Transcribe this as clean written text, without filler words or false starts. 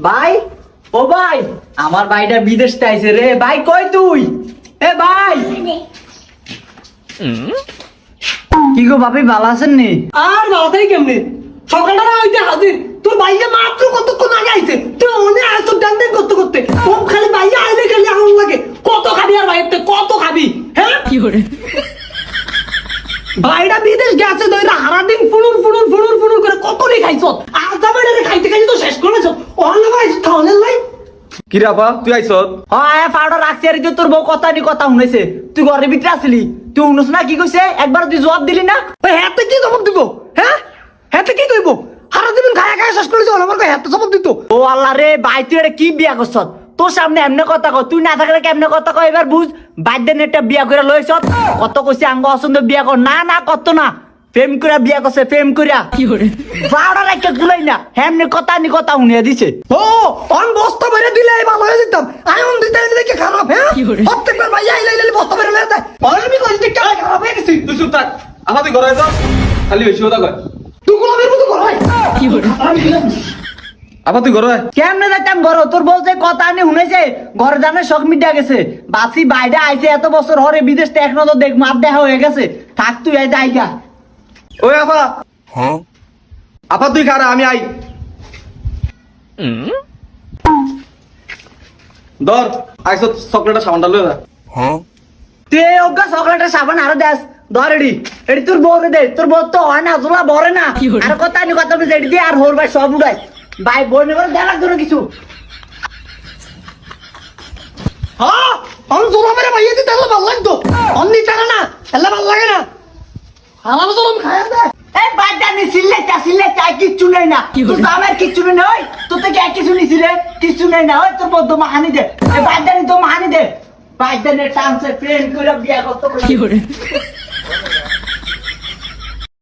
ভাই ও ভাই আমার ভাইটা বিদেশ আইছে রে ভাই কই তুই এ ভাই কি গো ভাবি ভালো আছেন নি আর বাড়াতাই কেমনে সকালটা হইতে হাজির তোর ভাইয়া মাত্র কতক্ষণ আগে আইছে তুই অনেক আসর ডান্ডে করতে করতে ও খালি ভাইয়া আইলে খালি আগুন লাগে কত খাবি আর ভাইয়ের কত খাবি হ্যাঁ কি করে ভাইটা বিদেশ গেছে দইরা হারা দিন ফুনুর ফুনুর ফুনুর ফুনুর করে কত রে খাইছ আর যাবে রে খাইতে খাইতে তো শেষ করেছ অন্য ভাই তাহলে লাই কি রে আপা তুই আইছ হ্যাঁ পাউডার রাখছি আর তোর বউ কথা নি কথা শুনেছে তুই ঘরের ভিতরে আসলি তুই শুনস না কি কইছে একবার তুই জবাব দিলি না ওই হাতে কি জবাব দিব হ্যাঁ হাতে কি কইব হারা দিন খায়া খায়া শেষ করেছ আমার হাতে জবাব দিত ও আল্লাহ রে ভাই তুই এটা কি বিয়া করছ তোর সামনে এমনি কথা কয় তুই না থাকলে কেমনে কথা কয় এবার বুঝ বাইদের একটা বিয়া করে লইছ কত কইছে আঙ্গ অসন্দ বিয়া কর না না কত না প্রেম করে বিয়া করছে প্রেম করিয়া কি করে পাউডার একটা গুলাই না এমনি কথা নি কথা শুনিয়া দিছে ও অন বস্তা বেরে দিলে ভালো হয়ে যেতাম আয়ন দিতে দেখে খারাপ হ্যাঁ কি করে? প্রত্যেকবার ভাইয়া আইলে বস্তা বেরে লেতে আমি কইছি কি খারাপ হয়ে গেছি তুই চুপ থাক আপা তুই ঘরে আইছ খালি বেশি কথা কয় তুই গোলামের মতো করাই কি করে আপা তুই ঘরে আয় কেমনে যাইতাম ঘর তোর বলছে কথা নি শুনেছে ঘরে জানে শখ মিটা গেছে বাসি বাইরে আইছে এত বছর হরে বিদেশ থেকে এক নজর দেখ মাপ দেখা হয়ে গেছে থাক তুই এই জায়গা ওই আপা আপা তুই খারা আমি আই ধর আইছ চকলেটের সামানটা লয়ে যা তুই এই অজ্ঞা চকলেটের সাবান আরো দেস ধর এডি এডি তোর বউরে দে তোর বউ তো হয় না জোলা ভরে না কি হলো? আর কথা নি কথা বলছে এডি দিয়ে আর হোর ভাই সব উড়াই ভাই বোন করে দেখার জন্য কিছু হ্যাঁ অন জোলা মেরে ভাইয়া দিতে তাহলে ভালো লাগতো অন্যি টাকা না তাহলে ভালো লাগে না আমার জোলাম খায়া দে এই বাজানি সিলেটা কিচ্ছু নেই না কি তোর হলো? দামের কিচ্ছু নেই ওই তোর থেকে এক কিছু নিছিলে কিচ্ছু নেই না ওই তোর বদ্ধ মাহানি দে এই বাজানি তো মাহানি দে বাজানি টানছে ফ্রেন্ড করে বিয়া করতে কি করে